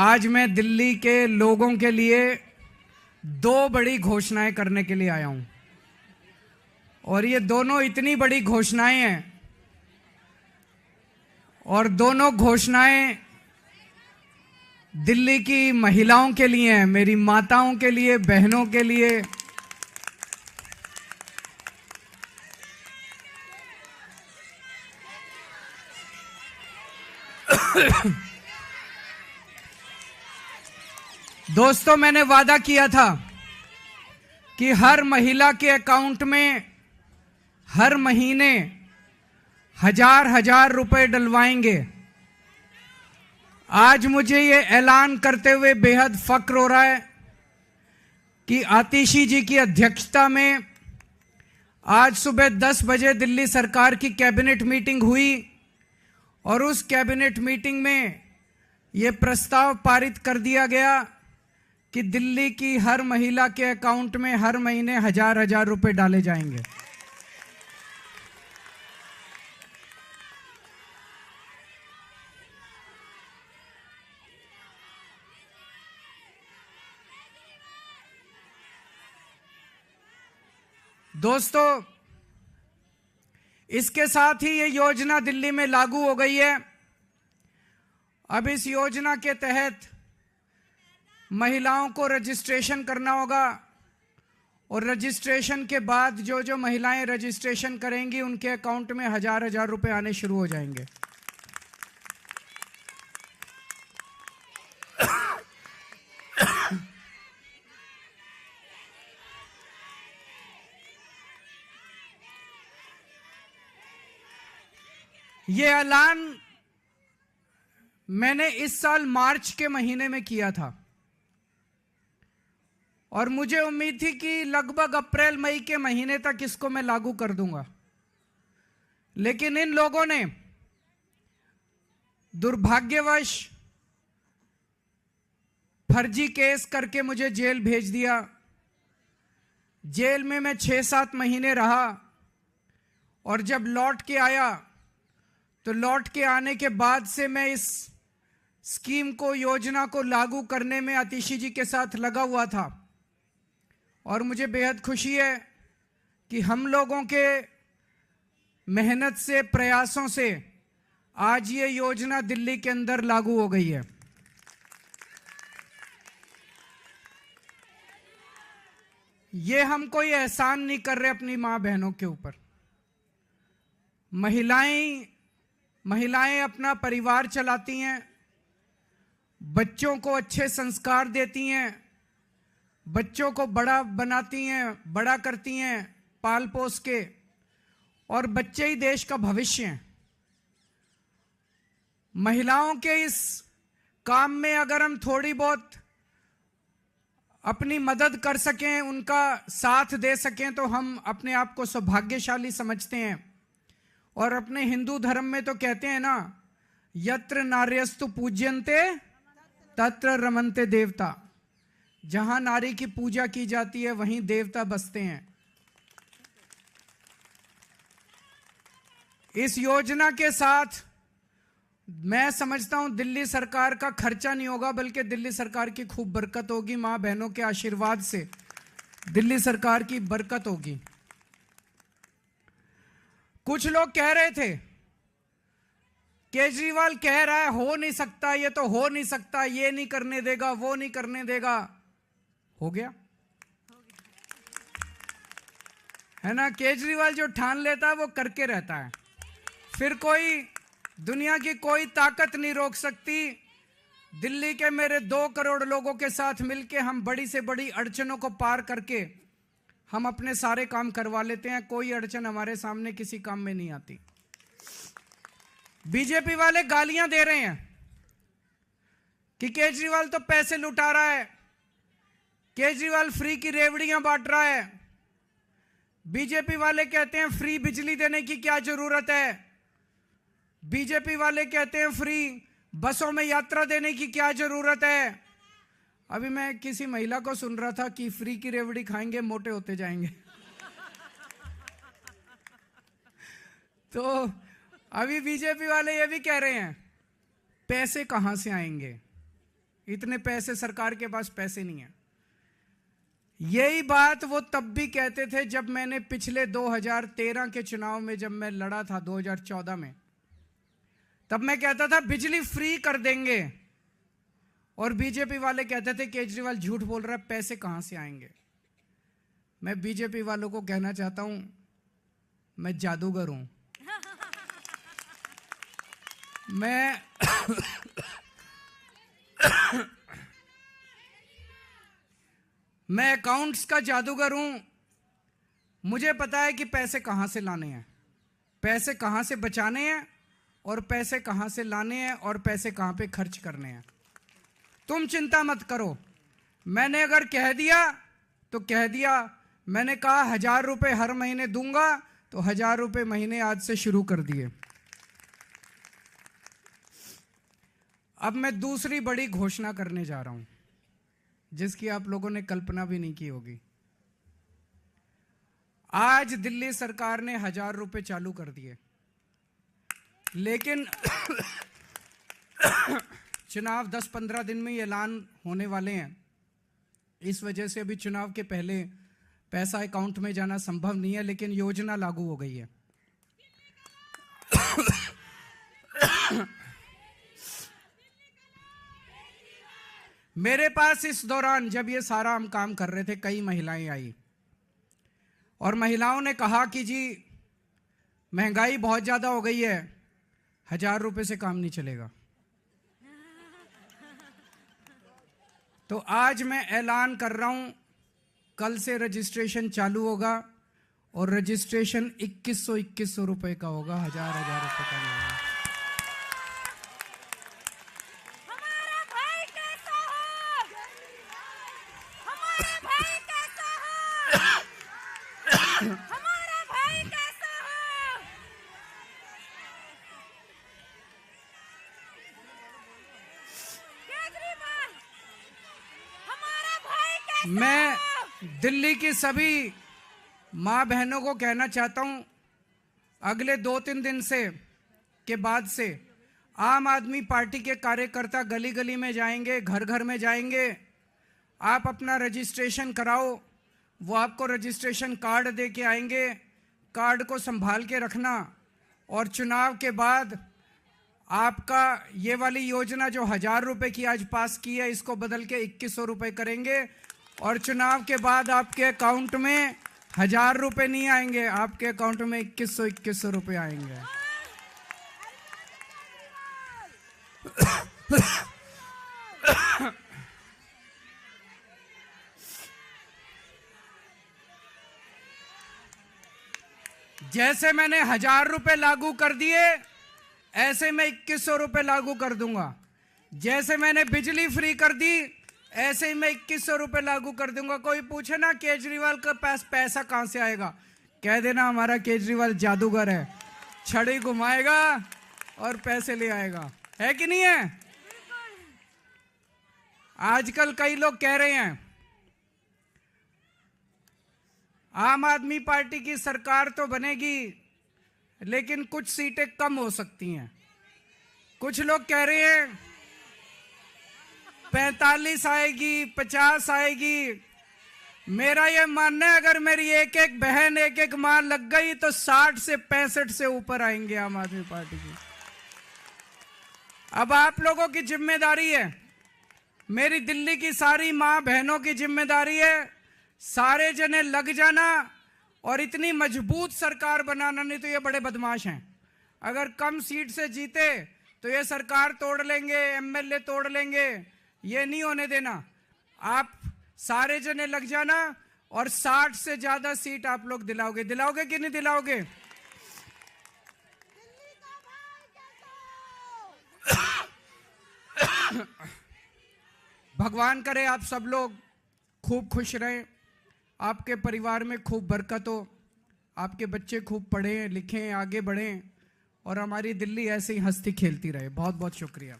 आज मैं दिल्ली के लोगों के लिए दो बड़ी घोषणाएं करने के लिए आया हूं और ये दोनों इतनी बड़ी घोषणाएं हैं और दोनों घोषणाएं दिल्ली की महिलाओं के लिए हैं, मेरी माताओं के लिए, बहनों के लिए। दोस्तों, मैंने वादा किया था कि हर महिला के अकाउंट में हर महीने हजार रुपए डलवाएंगे। आज मुझे ये ऐलान करते हुए बेहद फक्र हो रहा है कि आतिशी जी की अध्यक्षता में आज सुबह 10 बजे दिल्ली सरकार की कैबिनेट मीटिंग हुई और उस कैबिनेट मीटिंग में ये प्रस्ताव पारित कर दिया गया कि दिल्ली की हर महिला के अकाउंट में हर महीने हजार रुपए डाले जाएंगे। दोस्तों, इसके साथ ही ये योजना दिल्ली में लागू हो गई है। अब इस योजना के तहत महिलाओं को रजिस्ट्रेशन करना होगा और रजिस्ट्रेशन के बाद जो जो महिलाएं रजिस्ट्रेशन करेंगी उनके अकाउंट में हजार रुपए आने शुरू हो जाएंगे। ये ऐलान मैंने इस साल मार्च के महीने में किया था और मुझे उम्मीद थी कि लगभग अप्रैल मई के महीने तक इसको मैं लागू कर दूंगा, लेकिन इन लोगों ने दुर्भाग्यवश फर्जी केस करके मुझे जेल भेज दिया। जेल में मैं 6-7 महीने रहा और जब लौट के आया तो लौट के आने के बाद से मैं इस स्कीम को, योजना को लागू करने में आतिशी जी के साथ लगा हुआ था और मुझे बेहद खुशी है कि हम लोगों के मेहनत से, प्रयासों से आज ये योजना दिल्ली के अंदर लागू हो गई है। ये हम कोई एहसान नहीं कर रहे अपनी मां बहनों के ऊपर। महिलाएं अपना परिवार चलाती हैं, बच्चों को अच्छे संस्कार देती हैं, बच्चों को बड़ा बनाती हैं, बड़ा करती हैं पाल पोस के, और बच्चे ही देश का भविष्य हैं। महिलाओं के इस काम में अगर हम थोड़ी बहुत अपनी मदद कर सकें, उनका साथ दे सकें, तो हम अपने आप को सौभाग्यशाली समझते हैं। और अपने हिंदू धर्म में तो कहते हैं ना, यत्र नार्यस्तु पूज्यन्ते तत्र रमन्ते देवता। जहां नारी की पूजा की जाती है वहीं देवता बसते हैं। इस योजना के साथ मैं समझता हूं दिल्ली सरकार का खर्चा नहीं होगा, बल्कि दिल्ली सरकार की खूब बरकत होगी। मां बहनों के आशीर्वाद से दिल्ली सरकार की बरकत होगी। कुछ लोग कह रहे थे केजरीवाल कह रहा है हो नहीं सकता, ये तो हो नहीं सकता, ये नहीं करने देगा, वो नहीं करने देगा। हो गया है ना। केजरीवाल जो ठान लेता है वो करके रहता है, फिर कोई दुनिया की कोई ताकत नहीं रोक सकती। दिल्ली के मेरे 2 करोड़ लोगों के साथ मिलके हम बड़ी से बड़ी अड़चनों को पार करके हम अपने सारे काम करवा लेते हैं। कोई अड़चन हमारे सामने किसी काम में नहीं आती। बीजेपी वाले गालियां दे रहे हैं कि केजरीवाल तो पैसे लुटा रहा है, केजरीवाल फ्री की रेवड़ियां बांट रहा है। बीजेपी वाले कहते हैं फ्री बिजली देने की क्या जरूरत है, बीजेपी वाले कहते हैं फ्री बसों में यात्रा देने की क्या जरूरत है। अभी मैं किसी महिला को सुन रहा था कि फ्री की रेवड़ी खाएंगे मोटे होते जाएंगे। तो अभी बीजेपी वाले ये भी कह रहे हैं पैसे कहां से आएंगे, इतने पैसे सरकार के पास पैसे नहीं है। यही बात वो तब भी कहते थे जब मैंने पिछले 2013 के चुनाव में जब मैं लड़ा था 2014 में, तब मैं कहता था बिजली फ्री कर देंगे, और बीजेपी वाले कहते थे केजरीवाल झूठ बोल रहा है, पैसे कहां से आएंगे। मैं बीजेपी वालों को कहना चाहता हूं, मैं जादूगर हूं। मैं अकाउंट्स का जादूगर हूं। मुझे पता है कि पैसे कहां से लाने हैं, पैसे कहां से बचाने हैं, और पैसे कहां से लाने हैं, और पैसे कहां पे खर्च करने हैं। तुम चिंता मत करो। मैंने अगर कह दिया तो कह दिया। मैंने कहा 1000 रुपए हर महीने दूंगा, तो 1000 रुपए महीने आज से शुरू कर दिए। अब मैं दूसरी बड़ी घोषणा करने जा रहा हूं, जिसकी आप लोगों ने कल्पना भी नहीं की होगी। आज दिल्ली सरकार ने 1000 रुपए चालू कर दिए, लेकिन चुनाव 10-15 दिन में ऐलान होने वाले हैं। इस वजह से अभी चुनाव के पहले पैसा अकाउंट में जाना संभव नहीं है, लेकिन योजना लागू हो गई है। मेरे पास इस दौरान जब ये सारा हम काम कर रहे थे, कई महिलाएं आई और महिलाओं ने कहा कि जी महंगाई बहुत ज्यादा हो गई है, 1000 रुपए से काम नहीं चलेगा। तो आज मैं ऐलान कर रहा हूं, कल से रजिस्ट्रेशन चालू होगा, और रजिस्ट्रेशन 2100 रुपए का होगा, 1000 रुपए का नहीं होगा। हमारा भाई कैसा हो? हमारा भाई कैसा हो? हमारा भाई कैसा हो? केजरीवाल, हमारा भाई कैसा हो? मैं दिल्ली की सभी माँ बहनों को कहना चाहता हूं, अगले 2-3 दिन से के बाद से आम आदमी पार्टी के कार्यकर्ता गली गली में जाएंगे, घर घर में जाएंगे। आप अपना रजिस्ट्रेशन कराओ, वो आपको रजिस्ट्रेशन कार्ड दे के आएंगे। कार्ड को संभाल के रखना, और चुनाव के बाद आपका ये वाली योजना जो 1000 रुपए की आज पास की है, इसको बदल के 2100 रुपए करेंगे, और चुनाव के बाद आपके अकाउंट में 1000 रुपए नहीं आएंगे, आपके अकाउंट में 2100 रुपए आएंगे। जैसे मैंने 1000 रुपए लागू कर दिए, ऐसे मैं 2100 रुपए लागू कर दूंगा। जैसे मैंने बिजली फ्री कर दी, ऐसे ही मैं 2100 रुपए लागू कर दूंगा। कोई पूछे ना केजरीवाल के पास पैसा कहां से आएगा, कह देना हमारा केजरीवाल जादूगर है, छड़ी घुमाएगा और पैसे ले आएगा। है कि नहीं है? आजकल कई लोग कह रहे हैं आम आदमी पार्टी की सरकार तो बनेगी, लेकिन कुछ सीटें कम हो सकती हैं। कुछ लोग कह रहे हैं 45 आएगी, 50 आएगी। मेरा यह मानना है, अगर मेरी एक एक बहन, एक एक मां लग गई तो 60 से 65 से ऊपर आएंगे आम आदमी पार्टी की। अब आप लोगों की जिम्मेदारी है, मेरी दिल्ली की सारी मां बहनों की जिम्मेदारी है, सारे जने लग जाना और इतनी मजबूत सरकार बनाना। नहीं तो ये बड़े बदमाश हैं, अगर कम सीट से जीते तो ये सरकार तोड़ लेंगे, एमएलए तोड़ लेंगे। ये नहीं होने देना। आप सारे जने लग जाना और 60 से ज्यादा सीट आप लोग दिलाओगे। दिलाओगे कि नहीं दिलाओगे? भगवान करे आप सब लोग खूब खुश रहें, आपके परिवार में खूब बरकत हो, आपके बच्चे खूब पढ़ें लिखें, आगे बढ़ें, और हमारी दिल्ली ऐसे ही हंसती खेलती रहे। बहुत बहुत शुक्रिया।